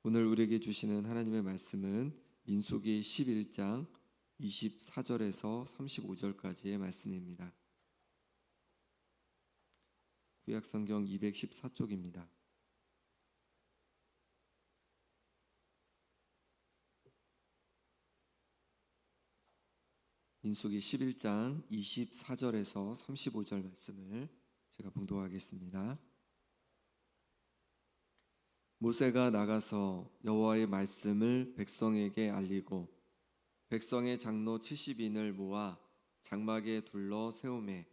오늘 우리에게 주시는 하나님의 말씀은 민수기 11장 24절에서 35절까지의 말씀입니다. 구약성경 214쪽입니다. 민수기 11장 24절에서 35절 말씀을 제가 봉독하겠습니다. 모세가 나가서 여호와의 말씀을 백성에게 알리고 백성의 장로 70인을 모아 장막에 둘러 세우매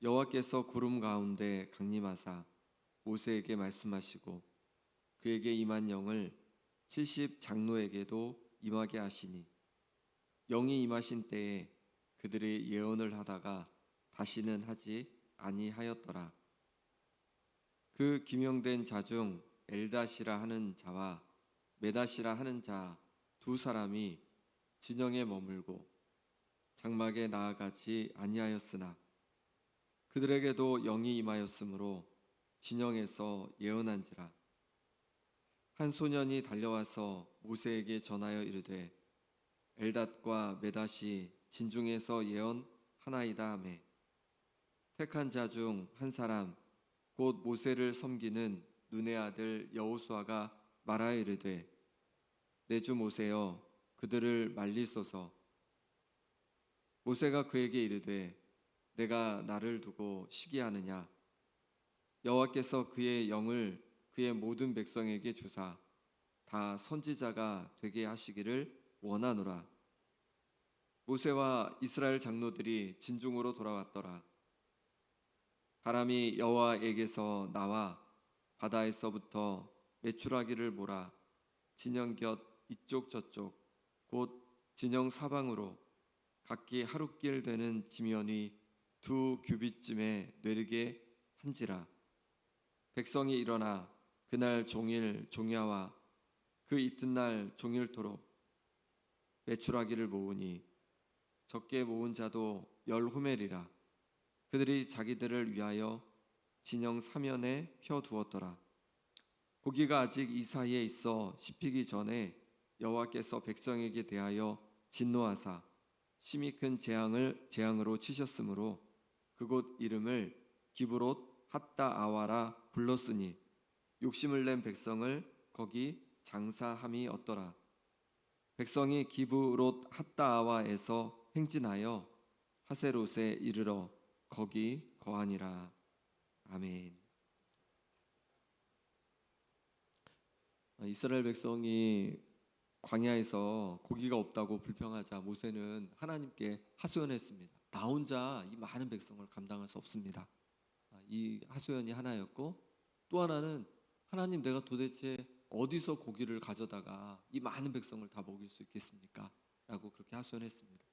여호와께서 구름 가운데 강림하사 모세에게 말씀하시고 그에게 임한 영을 70 장로에게도 임하게 하시니 영이 임하신 때에 그들이 예언을 하다가 다시는 하지 아니하였더라. 그 기명된 자 중 엘닷이라 하는 자와 메닷이라 하는 자 두 사람이 진영에 머물고 장막에 나아가지 아니하였으나 그들에게도 영이 임하였으므로 진영에서 예언한지라. 한 소년이 달려와서 모세에게 전하여 이르되 엘닷과 메닷이 진중에서 예언하나이다 하매 택한 자 중 한 사람 곧 모세를 섬기는 눈의 아들 여호수아가 말하여 이르되 내 주 모세여 그들을 말리소서. 모세가 그에게 이르되 내가 나를 두고 시기하느냐. 여호와께서 그의 영을 그의 모든 백성에게 주사 다 선지자가 되게 하시기를 원하노라. 모세와 이스라엘 장로들이 진중으로 돌아왔더라. 바람이 여호와에게서 나와 바다에서부터 메추라기를 몰아 진영 곁 이쪽 저쪽 곧 진영 사방으로 각기 하룻길 되는 지면이 2규빗쯤에 내리게 한지라. 백성이 일어나 그날 종일 종야와 그 이튿날 종일토록 메추라기를 모으니 적게 모은 자도 10호멜이라. 그들이 자기들을 위하여 진영 사면에 펴두었더라. 고기가 아직 이 사이에 있어 씹히기 전에 여호와께서 백성에게 대하여 진노하사 심히 큰 재앙으로 치셨으므로 그곳 이름을 기브롯 핫다 아와라 불렀으니 욕심을 낸 백성을 거기 장사함이 없더라. 백성이 기브롯 핫다 아와에서 행진하여 하세롯에 이르러 거기 거하니라. 아멘. 이스라엘 백성이 광야에서 고기가 없다고 불평하자 모세는 하나님께 하소연했습니다. 나 혼자 이 많은 백성을 감당할 수 없습니다. 이 하소연이 하나였고, 또 하나는 하나님, 내가 도대체 어디서 고기를 가져다가 이 많은 백성을 다 먹일 수 있겠습니까? 라고 그렇게 하소연했습니다.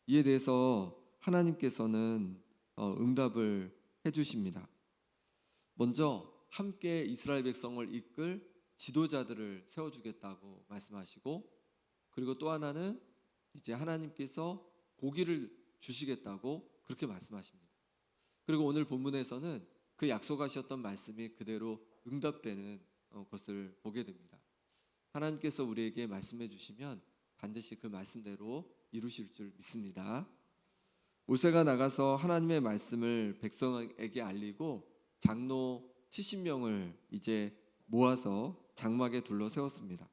이에 대해서 하나님께서는 응답을 해주십니다. 먼저 함께 이스라엘 백성을 이끌 지도자들을 세워주겠다고 말씀하시고, 그리고 또 하나는 이제 하나님께서 고기를 주시겠다고 그렇게 말씀하십니다. 그리고 오늘 본문에서는 그 약속하셨던 말씀이 그대로 응답되는 것을 보게 됩니다. 하나님께서 우리에게 말씀해 주시면 반드시 그 말씀대로 이루실 줄 믿습니다. 모세가 나가서 하나님의 말씀을 백성에게 알리고 장로 70명을 이제 모아서 장막에 둘러 세웠습니다.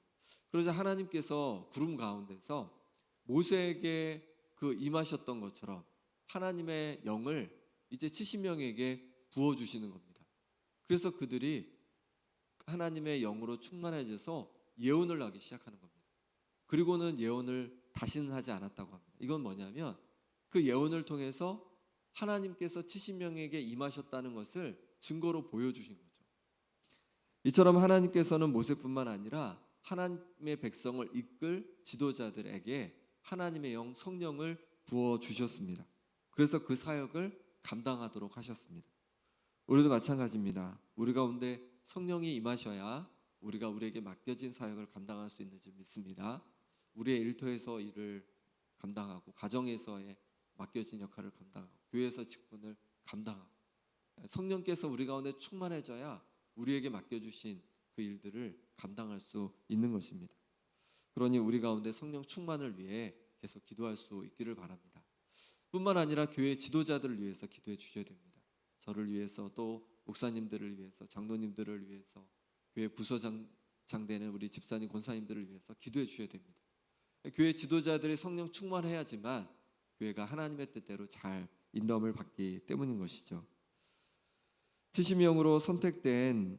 그러자 하나님께서 구름 가운데서 모세에게 그 임하셨던 것처럼 하나님의 영을 이제 70명에게 부어주시는 겁니다. 그래서 그들이 하나님의 영으로 충만해져서 예언을 하기 시작하는 겁니다. 그리고는 예언을 다시는 하지 않았다고 합니다. 이건 뭐냐면 그 예언을 통해서 하나님께서 70명에게 임하셨다는 것을 증거로 보여주신 거죠. 이처럼 하나님께서는 모세뿐만 아니라 하나님의 백성을 이끌 지도자들에게 하나님의 영 성령을 부어주셨습니다. 그래서 그 사역을 감당하도록 하셨습니다. 우리도 마찬가지입니다. 우리 가운데 성령이 임하셔야 우리가 우리에게 맡겨진 사역을 감당할 수 있는 줄 믿습니다. 우리의 일터에서 일을 감당하고, 가정에서의 맡겨진 역할을 감당하고, 교회에서 직분을 감당하고, 성령께서 우리 가운데 충만해져야 우리에게 맡겨주신 그 일들을 감당할 수 있는 것입니다. 그러니 우리 가운데 성령 충만을 위해 계속 기도할 수 있기를 바랍니다. 뿐만 아니라 교회 지도자들을 위해서 기도해 주셔야 됩니다. 저를 위해서, 또 목사님들을 위해서, 장로님들을 위해서, 교회 부서장되는 우리 집사님, 권사님들을 위해서 기도해 주셔야 됩니다. 교회 지도자들이 성령 충만해야지만 교회가 하나님의 뜻대로 잘 인도함을 받기 때문인 것이죠. 70명으로 선택된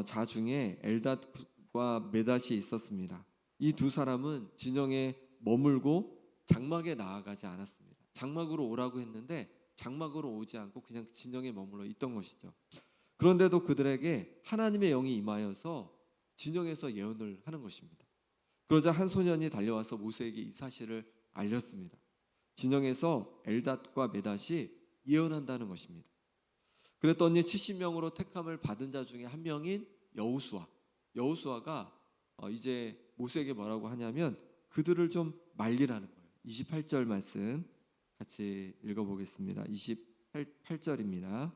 자 중에 엘닷과 메닷이 있었습니다. 이 두 사람은 진영에 머물고 장막에 나아가지 않았습니다. 장막으로 오라고 했는데 장막으로 오지 않고 그냥 진영에 머물러 있던 것이죠. 그런데도 그들에게 하나님의 영이 임하여서 진영에서 예언을 하는 것입니다. 그러자 한 소년이 달려와서 모세에게 이 사실을 알렸습니다. 진영에서 엘닷과 메닷이 예언한다는 것입니다. 그랬더니 70명으로 택함을 받은 자 중에 한 명인 여호수아가 이제 모세에게 뭐라고 하냐면 그들을 좀 말리라는 거예요. 28절 말씀 같이 읽어보겠습니다. 28절입니다.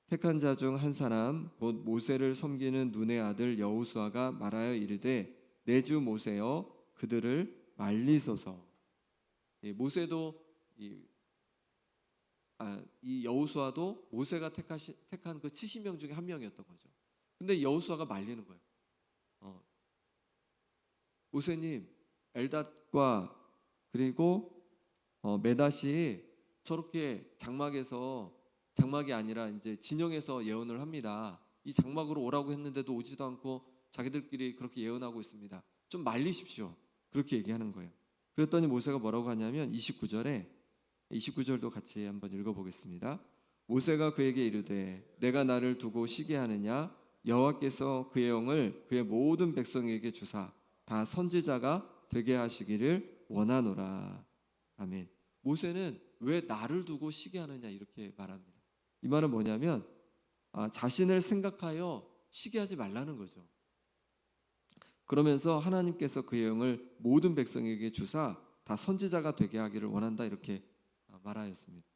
택한 자 중 한 사람 곧 모세를 섬기는 눈의 아들 여호수아가 말하여 이르되 내 주 모세여 그들을 말리소서. 모세도 이 여호수아도 모세가 택한 그 70명 중에 한 명이었던 거죠. 근데 여호수아가 말리는 거예요. 모세님, 엘닷과 그리고 메닷이 저렇게 장막이 아니라 이제 진영에서 예언을 합니다. 이 장막으로 오라고 했는데도 오지도 않고 자기들끼리 그렇게 예언하고 있습니다. 좀 말리십시오. 그렇게 얘기하는 거예요. 그랬더니 모세가 뭐라고 하냐면 29절도 같이 한번 읽어보겠습니다. 모세가 그에게 이르되 내가 나를 두고 쉬게 하느냐? 여호와께서 그의 영을 그의 모든 백성에게 주사 다 선지자가 되게 하시기를 원하노라. 아멘. 모세는 왜 나를 두고 쉬게 하느냐 이렇게 말합니다. 이 말은 뭐냐면 자신을 생각하여 쉬게 하지 말라는 거죠. 그러면서 하나님께서 그의 영을 모든 백성에게 주사 다 선지자가 되게 하기를 원한다 이렇게 말하였습니다.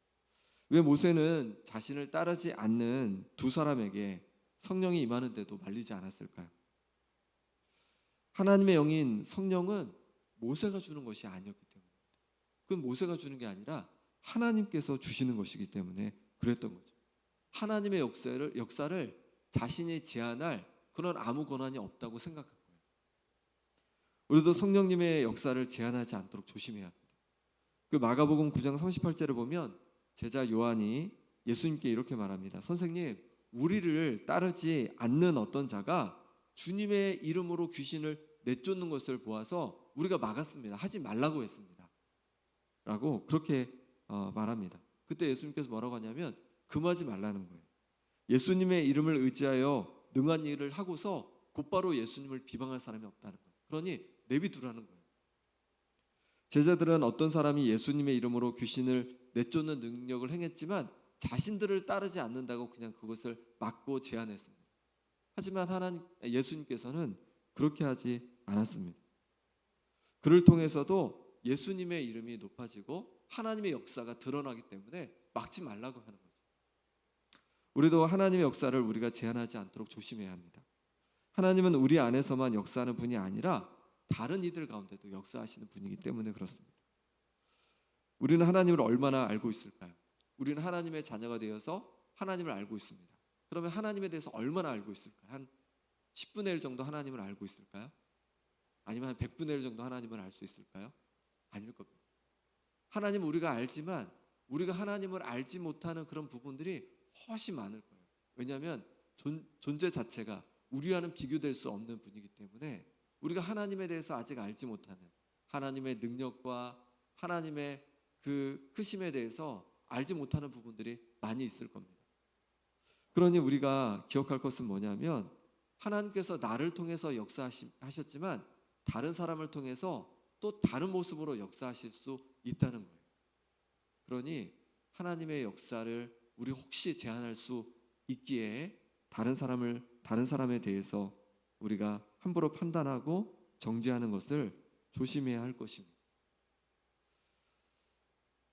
왜 모세는 자신을 따르지 않는 두 사람에게 성령이 임하는데도 말리지 않았을까요? 하나님의 영인 성령은 모세가 주는 것이 아니었기 때문입니다. 그건 모세가 주는 게 아니라 하나님께서 주시는 것이기 때문에 그랬던 거죠. 하나님의 역사를 자신이 제한할 그런 아무 권한이 없다고 생각한 거예요. 우리도 성령님의 역사를 제한하지 않도록 조심해야 합니다. 그 마가복음 9장 38절을 보면 제자 요한이 예수님께 이렇게 말합니다. 선생님, 우리를 따르지 않는 어떤 자가 주님의 이름으로 귀신을 내쫓는 것을 보아서 우리가 막았습니다. 하지 말라고 했습니다. 라고 그렇게 말합니다. 그때 예수님께서 뭐라고 하냐면 금하지 말라는 거예요. 예수님의 이름을 의지하여 능한 일을 하고서 곧바로 예수님을 비방할 사람이 없다는 거예요. 그러니 내비두라는 거예요. 제자들은 어떤 사람이 예수님의 이름으로 귀신을 내쫓는 능력을 행했지만 자신들을 따르지 않는다고 그냥 그것을 막고 제한했습니다. 하지만 예수님께서는 그렇게 하지 않았습니다. 그를 통해서도 예수님의 이름이 높아지고 하나님의 역사가 드러나기 때문에 막지 말라고 하는 거죠. 우리도 하나님의 역사를 우리가 제한하지 않도록 조심해야 합니다. 하나님은 우리 안에서만 역사하는 분이 아니라 다른 이들 가운데도 역사하시는 분이기 때문에 그렇습니다. 우리는 하나님을 얼마나 알고 있을까요? 우리는 하나님의 자녀가 되어서 하나님을 알고 있습니다. 그러면 하나님에 대해서 얼마나 알고 있을까요? 한 10분의 1 정도 하나님을 알고 있을까요? 아니면 한 100분의 1 정도 하나님을 알 수 있을까요? 아닐 겁니다. 하나님은 우리가 알지만 우리가 하나님을 알지 못하는 그런 부분들이 훨씬 많을 거예요. 왜냐하면 존재 자체가 우리와는 비교될 수 없는 분이기 때문에 우리가 하나님에 대해서 아직 알지 못하는 하나님의 능력과 하나님의 그 크심에 대해서 알지 못하는 부분들이 많이 있을 겁니다. 그러니 우리가 기억할 것은 뭐냐면 하나님께서 나를 통해서 역사하셨지만 다른 사람을 통해서 또 다른 모습으로 역사하실 수 있다는 거예요. 그러니 하나님의 역사를 우리 혹시 제한할 수 있기에 다른 사람에 대해서 우리가 함부로 판단하고 정죄하는 것을 조심해야 할 것입니다.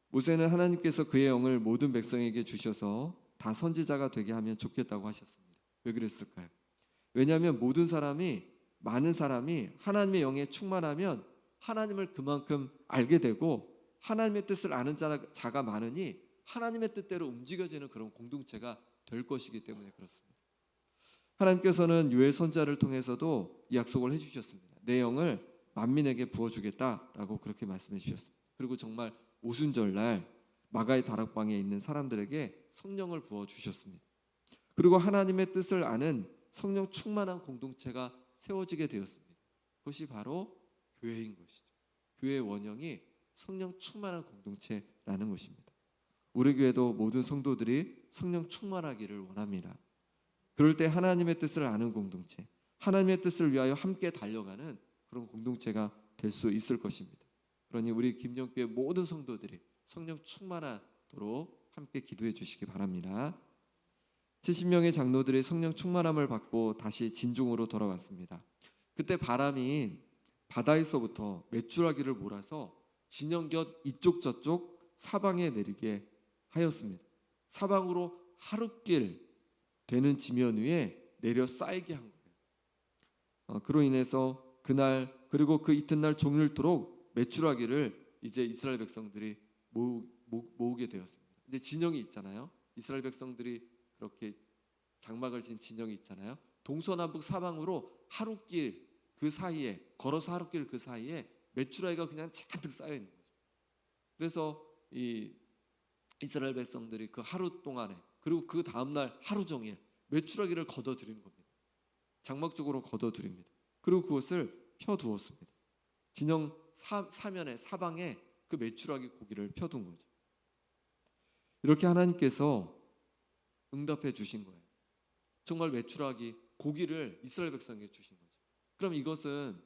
모세는 하나님께서 그의 영을 모든 백성에게 주셔서 다 선지자가 되게 하면 좋겠다고 하셨습니다. 왜 그랬을까요? 왜냐하면 많은 사람이 하나님의 영에 충만하면 하나님을 그만큼 알게 되고 하나님의 뜻을 아는 자가 많으니 하나님의 뜻대로 움직여지는 그런 공동체가 될 것이기 때문에 그렇습니다. 하나님께서는 요엘 선지자를 통해서도 이 약속을 해주셨습니다. 내 영을 만민에게 부어주겠다라고 그렇게 말씀해 주셨습니다. 그리고 정말 오순절날 마가의 다락방에 있는 사람들에게 성령을 부어주셨습니다. 그리고 하나님의 뜻을 아는 성령 충만한 공동체가 세워지게 되었습니다. 그것이 바로 교회인 것이죠. 교회의 원형이 성령 충만한 공동체라는 것입니다. 우리 교회도 모든 성도들이 성령 충만하기를 원합니다. 그럴 때 하나님의 뜻을 아는 공동체, 하나님의 뜻을 위하여 함께 달려가는 그런 공동체가 될 수 있을 것입니다. 그러니 우리 김영교회 모든 성도들이 성령 충만하도록 함께 기도해 주시기 바랍니다. 70명의 장로들이 성령 충만함을 받고 다시 진중으로 돌아왔습니다. 그때 바람이 바다에서부터 메추라기를 몰아서 진영곁 이쪽 저쪽 사방에 내리게 하였습니다. 사방으로 하룻길 되는 지면 위에 내려 쌓이게 한 거예요. 그로 인해서 그날 그리고 그 이튿날 종일토록 메추라기를 이제 이스라엘 백성들이 모으게 되었습니다. 이제 진영이 있잖아요. 이스라엘 백성들이 그렇게 장막을 진 진영이 있잖아요. 동서남북 사방으로 하룻길 그 사이에 걸어서 하룻길 그 사이에 메추라기가 그냥 잔뜩 쌓여 있는 거죠. 그래서 이 이스라엘 백성들이 그 하루 동안에 그리고 그 다음날 하루 종일 메추라기를 걷어들이는 겁니다. 장막 쪽으로 걷어들입니다. 그리고 그것을 펴두었습니다. 진영 사면에 사방에 그 메추라기 고기를 펴둔 거죠. 이렇게 하나님께서 응답해 주신 거예요. 정말 메추라기 고기를 이스라엘 백성에게 주신 거죠. 그럼 이것은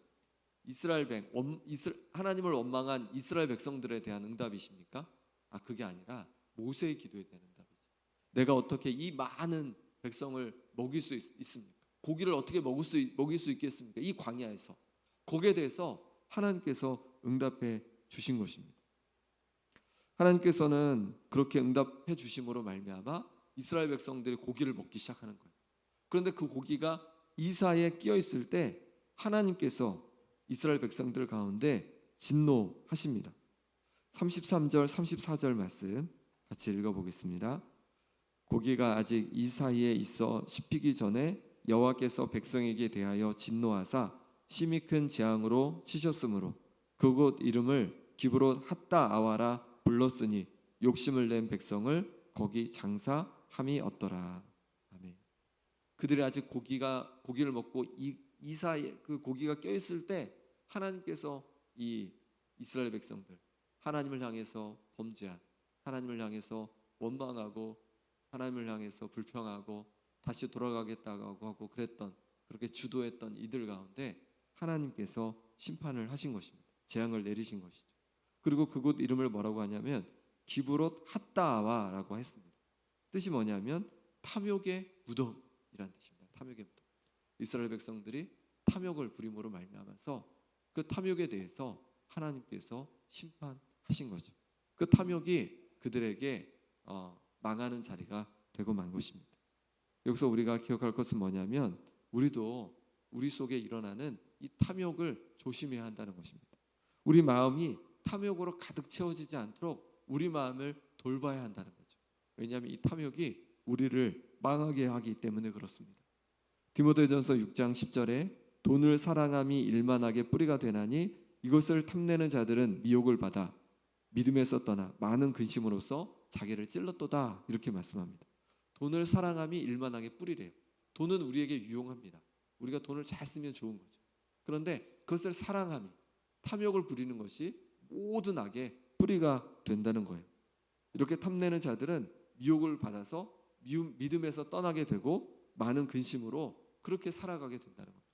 하나님을 원망한 이스라엘 백성들에 대한 응답이십니까? 그게 아니라 모세의 기도에 대한 응답이죠. 내가 어떻게 이 많은 백성을 먹일 수 있습니까? 고기를 어떻게 먹일 수 있겠습니까? 이 광야에서. 거기에 대해서 하나님께서 응답해 주신 것입니다. 하나님께서는 그렇게 응답해 주심으로 말미암아 이스라엘 백성들이 고기를 먹기 시작하는 거예요. 그런데 그 고기가 이사에 끼어 있을 때 하나님께서 이스라엘 백성들 가운데 진노하십니다. 33절 34절 말씀 같이 읽어보겠습니다. 고기가 아직 이 사이에 있어 씹히기 전에 여호와께서 백성에게 대하여 진노하사 심히 큰 재앙으로 치셨으므로 그곳 이름을 기브롯 핫다 아와라 불렀으니 욕심을 낸 백성을 거기 장사함이 없더라. 아멘. 그들이 아직 고기를 먹고 이 사이에 그 고기가 껴 있을 때 하나님께서 이 이스라엘 백성들 하나님을 향해서 범죄한, 하나님을 향해서 원망하고 하나님을 향해서 불평하고 다시 돌아가겠다고 하고 그렇게 주도했던 이들 가운데 하나님께서 심판을 하신 것입니다. 재앙을 내리신 것이죠. 그리고 그곳 이름을 뭐라고 하냐면 기브롯 핫다아와라고 했습니다. 뜻이 뭐냐면 탐욕의 무덤이라는 뜻입니다. 탐욕의 무덤. 이스라엘 백성들이 탐욕을 부림으로 말미암아서 그 탐욕에 대해서 하나님께서 심판하신 거죠. 그 탐욕이 그들에게 망하는 자리가 되고 만 것입니다. 여기서 우리가 기억할 것은 뭐냐면 우리도 우리 속에 일어나는 이 탐욕을 조심해야 한다는 것입니다. 우리 마음이 탐욕으로 가득 채워지지 않도록 우리 마음을 돌봐야 한다는 거죠. 왜냐하면 이 탐욕이 우리를 망하게 하기 때문에 그렇습니다. 디모데전서 6장 10절에 돈을 사랑함이 일만하게 뿌리가 되나니 이것을 탐내는 자들은 미혹을 받아 믿음에서 떠나 많은 근심으로써 자기를 찔렀도다 이렇게 말씀합니다. 돈을 사랑함이 일만하게 뿌리래요. 돈은 우리에게 유용합니다. 우리가 돈을 잘 쓰면 좋은 거죠. 그런데 그것을 사랑함이 탐욕을 부리는 것이 모든 악의 뿌리가 된다는 거예요. 이렇게 탐내는 자들은 미혹을 받아서 믿음에서 떠나게 되고 많은 근심으로 그렇게 살아가게 된다는 겁니다.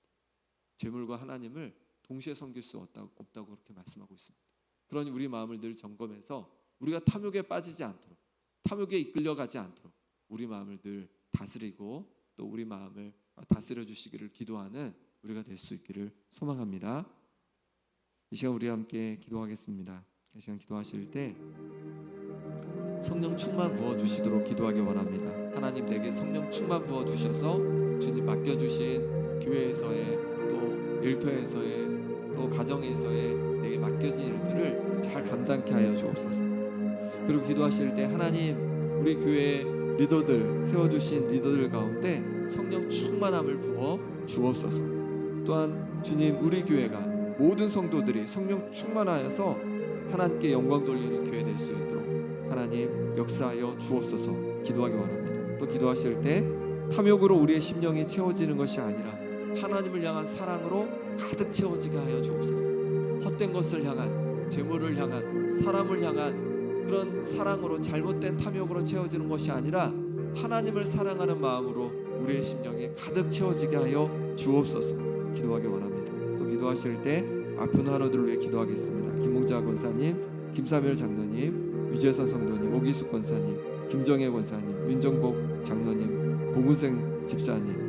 재물과 하나님을 동시에 섬길 수 없다고 그렇게 말씀하고 있습니다. 그러니 우리 마음을 늘 점검해서 우리가 탐욕에 빠지지 않도록, 탐욕에 이끌려가지 않도록 우리 마음을 늘 다스리고 또 우리 마음을 다스려 주시기를 기도하는 우리가 될 수 있기를 소망합니다. 이 시간 우리 함께 기도하겠습니다. 이 시간 기도하실 때 성령 충만 부어주시도록 기도하기 원합니다. 하나님 내게 성령 충만 부어주셔서 주님 맡겨주신 교회에서의 또 일터에서의 또 가정에서의 내게 맡겨진 일들을 잘 감당케 하여 주옵소서. 그리고 기도하실 때 하나님, 우리 교회 리더들, 세워주신 리더들 가운데 성령 충만함을 부어 주옵소서. 또한 주님, 우리 교회가 모든 성도들이 성령 충만하여서 하나님께 영광 돌리는 교회 될 수 있도록 하나님 역사하여 주옵소서 기도하기 원합니다. 또 기도하실 때 탐욕으로 우리의 심령이 채워지는 것이 아니라 하나님을 향한 사랑으로 가득 채워지게 하여 주옵소서. 헛된 것을 향한, 재물을 향한, 사람을 향한 그런 사랑으로, 잘못된 탐욕으로 채워지는 것이 아니라 하나님을 사랑하는 마음으로 우리의 심령이 가득 채워지게 하여 주옵소서 기도하기 원합니다. 또 기도하실 때 아픈 환우들을 위해 기도하겠습니다. 김봉자 권사님, 김사멸 장로님, 유재선 성도님, 오기숙 권사님, 김정혜 권사님, 윤정복 장로님, 고군생 집사님,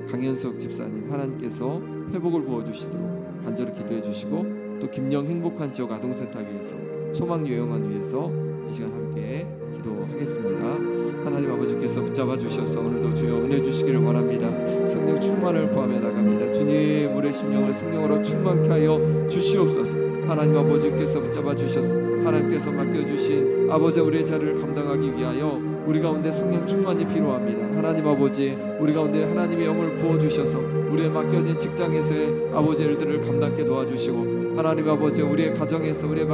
강현석 집사님, 하나님께서 회복을 부어주시도록 간절히 기도해 주시고, 또 김영 행복한 지역 아동센터 위해서, 소망 요양원 위해서 이 시간 함께 기도하겠습니다. 하나님 아버지께서 붙잡아 주셔서 오늘도 주여 은혜 주시기를 원합니다. 성령 충만을 구하며 나갑니다. 주님, 우리의 심령을 성령으로 충만케 하여 주시옵소서. 하나님 아버지께서 붙잡아 주셔서 하나님께서 맡겨주신 아버지 우리의 자리를 감당하기 위하여 우리 가운데 성령 충만이 필요합니다. 하나님 아버지, 우리 가운데 하나님의 영을 부어주셔서 우리의 맡겨진 직장에서의 아버지 일들을 감당케 도와주시고, 하나님 아버지 우리의 가정에서 우리의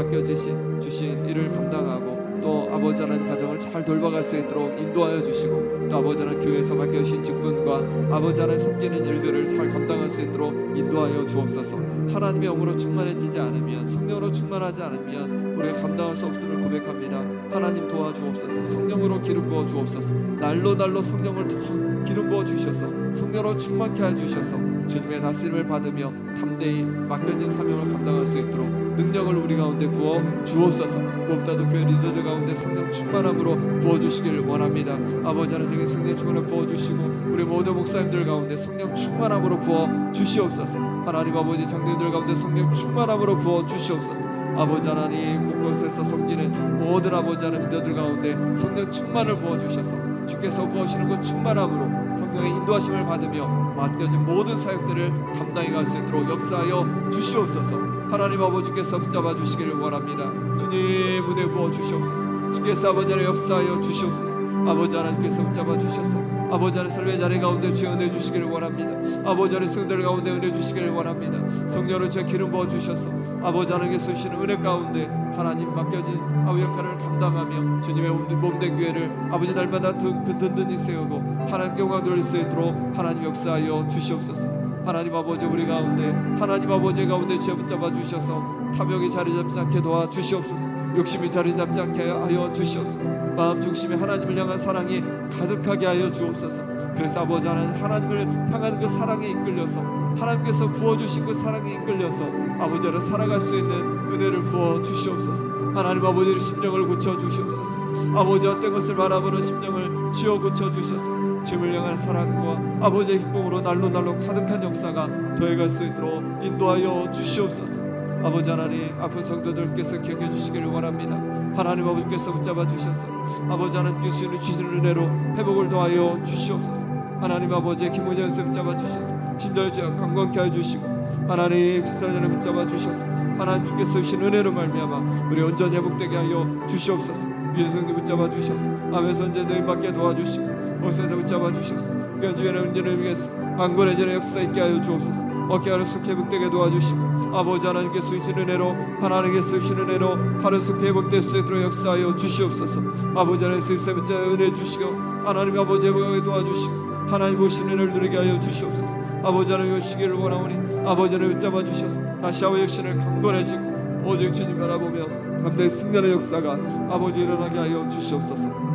주신 일을 감당하고 또 아버지 하나님 가정을 잘 돌봐갈 수 있도록 인도하여 주시고, 또 아버지 하나님 교회에서 맡겨주신 직분과 아버지 하나님 섬기는 일들을 잘 감당할 수 있도록 인도하여 주옵소서. 하나님의 영으로 충만해지지 않으면, 성령으로 충만하지 않으면 우리가 감당할 수 없음을 고백합니다. 하나님 도와주옵소서. 성령으로 기름 부어 주옵소서. 날로 성령을 더 기름 부어 주셔서 성령으로 충만케 해 주셔서 주님의 다스림을 받으며 담대히 맡겨진 사명을 감당할 수 있도록 능력을 우리 가운데 부어 주옵소서. 무엇보다도 교회 리더들 가운데 성령 충만함으로 부어주시기를 원합니다. 아버지 하나님께 성령 충만을 부어주시고, 우리 모든 목사님들 가운데 성령 충만함으로 부어 주시옵소서. 하나님 아버지 장로님들 가운데 성령 충만함으로 부어 주시옵소서. 아버지 하나님, 곳곳에서 섬기는 모든 아버지 하나님 리더들 가운데 성령 충만을 부어주셔서 주께서 부어주시는 그 충만함으로 성령의 인도하심을 받으며 맡겨진 모든 사역들을 감당해 갈 수 있도록 역사하여 주시옵소서. 하나님 아버지께서 붙잡아 주시기를 원합니다. 주님, 은혜 부어 주시옵소서. 주께서 아버지 하나님 역사하여 주시옵소서. 아버지 하나님께서 붙잡아 주셔서 아버지 하나님 삶의 자리 가운데 주여 은혜 주시기를 원합니다. 아버지 하나님 성도들 가운데 은혜 주시기를 원합니다. 성령으로 제 기름 부어 주셔서 아버지 하나님께서 주시는 은혜 가운데 하나님 맡겨진 아우 역할을 감당하며 주님의 몸된 교회를 아버지 날마다 든든히 세우고 하나님께 영광 돌릴 수 있도록 하나님 역사하여 주시옵소서. 하나님 아버지, 우리 가운데 하나님 아버지 가운데 주여 붙잡아 주셔서 탐욕이 자리 잡지 않게 도와 주시옵소서. 욕심이 자리 잡지 않게 하여 주시옵소서. 마음 중심에 하나님을 향한 사랑이 가득하게 하여 주옵소서. 그래서 아버지 하나님을 향한 그 사랑에 이끌려서 하나님께서 부어주신 그 사랑에 이끌려서 아버지를 살아갈 수 있는 은혜를 부어 주시옵소서. 하나님 아버지의 심령을 고쳐 주시옵소서. 아버지 헛된 것을 바라보는 심령을 쥐어 고쳐 주셔서 주님을 향한 사랑과 아버지의 기쁨으로 날로 가득한 역사가 더해갈 수 있도록 인도하여 주시옵소서. 아버지 하나님, 아픈 성도들께서 기억해 주시기를 원합니다. 하나님 아버지께서 붙잡아 주셔서 아버지 하나님께서 주시는 은혜로 회복을 더하여 주시옵소서. 하나님 아버지의 김문현 쌤 붙잡아 주셔서 심절제와 강건케 하여 주시고, 하나님 집사님을 붙잡아 주셔서 하나님 주께서 주신 은혜로 말미암아 우리 온전히 회복되게 하여 주시옵소서. 유성도 붙잡아 주셔서 아멘 선제 너희밖에 도와주시고, 어선도 붙잡아 주셔서 교주에는 은전을 위해서 강건해지는 역사 있게 하여 주옵소서. 어깨하루 속 회복되게 도와주시고, 아버지 하나님께서 주신 은혜로 하나님께서 주신 은혜로 하루 속 회복될 수 있도록 역사하여 주시옵소서. 아버지 하나님 습세 붙잡아 은혜 주시고, 하나님 아버지 회복하게 도와주시고, 하나님 보시는 은혜를 누리게 하여 주시옵소서. 아버지 하나님 오시기를 원하오니 아버지 하나님 붙잡아 주셔서 다시 아버지 역신을 강건해지고 오직 주님 바라보며 담대히 승리하는 역사가 아버지 일어나게 하여 주시옵소서.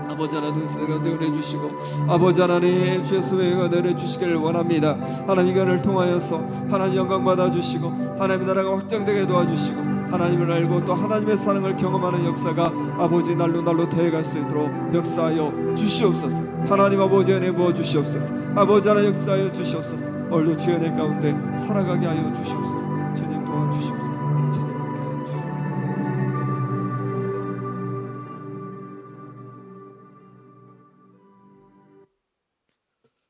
아버지 하나님 가운데 은혜 주시고, 아버지 하나님 주의 수혜가 은혜 주시기를 원합니다. 하나님 이간을 통하여서 하나님 영광 받아 주시고 하나님의 나라가 확장되게 도와주시고 하나님을 알고 또 하나님의 사랑을 경험하는 역사가 아버지 날로 더해갈 수 있도록 역사하여 주시옵소서. 하나님 아버지 은혜 부어 주시옵소서. 아버지 하나님 역사하여 주시옵소서. 오늘도 주의 은혜 가운데 살아가게 하여 주시옵소서. 주님 도와주시옵소서. 주님 함께 하여 주시옵소서.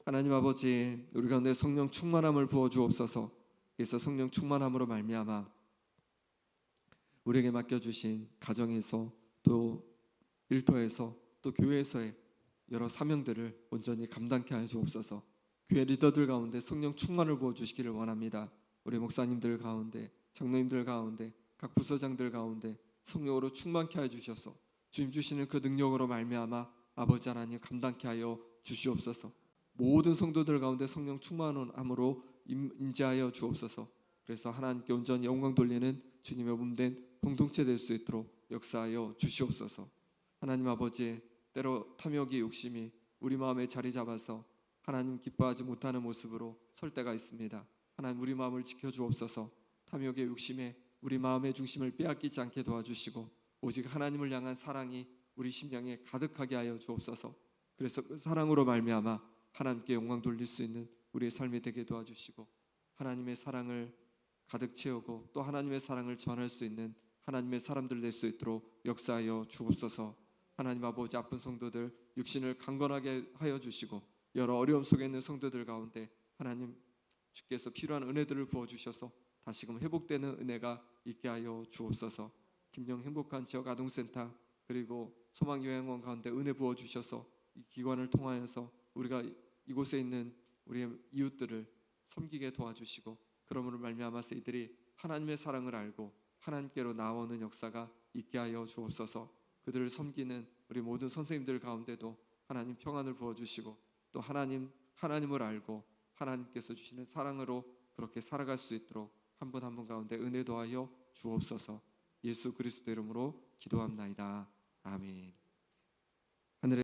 하나님 아버지, 우리 가운데 성령 충만함을 부어 주옵소서. 그래서 성령 충만함으로 말미암아 우리에게 맡겨주신 가정에서 또 일터에서 또 교회에서의 여러 사명들을 온전히 감당케 하여 주옵소서. 교회 리더들 가운데 성령 충만을 부어 주시기를 원합니다. 우리 목사님들 가운데, 장로님들 가운데, 각 부서장들 가운데 성령으로 충만케 하여 주셔서 주님 주시는 그 능력으로 말미암아 아버지 하나님 감당케 하여 주시옵소서. 모든 성도들 가운데 성령 충만함으로 임재하여 주옵소서. 그래서 하나님께 온전히 영광 돌리는 주님의 몸된 공동체 될 수 있도록 역사하여 주시옵소서. 하나님 아버지, 때로 탐욕의 욕심이 우리 마음에 자리 잡아서 하나님 기뻐하지 못하는 모습으로 설 때가 있습니다. 하나님 우리 마음을 지켜주옵소서. 탐욕의 욕심에 우리 마음의 중심을 빼앗기지 않게 도와주시고 오직 하나님을 향한 사랑이 우리 심령에 가득하게 하여 주옵소서. 그래서 그 사랑으로 말미암아 하나님께 영광 돌릴 수 있는 우리의 삶이 되게 도와주시고 하나님의 사랑을 가득 채우고 또 하나님의 사랑을 전할 수 있는 하나님의 사람들 될 수 있도록 역사하여 주옵소서. 하나님 아버지, 아픈 성도들 육신을 강건하게 하여 주시고 여러 어려움 속에 있는 성도들 가운데 하나님 주께서 필요한 은혜들을 부어주셔서 다시금 회복되는 은혜가 있게 하여 주옵소서. 김영 행복한 지역 아동센터 그리고 소망요양원 가운데 은혜 부어주셔서 이 기관을 통하여서 우리가 이곳에 있는 우리의 이웃들을 섬기게 도와주시고 그러므로 말미암아서 이들이 하나님의 사랑을 알고 하나님께로 나오는 역사가 있게 하여 주옵소서. 그들을 섬기는 우리 모든 선생님들 가운데도 하나님 평안을 부어주시고 또 하나님을 알고 하나님께서 주시는 사랑으로 그렇게 살아갈 수 있도록 한 분 한 분 가운데 은혜 더하여 주옵소서. 예수 그리스도 이름으로 기도합나이다. 아멘.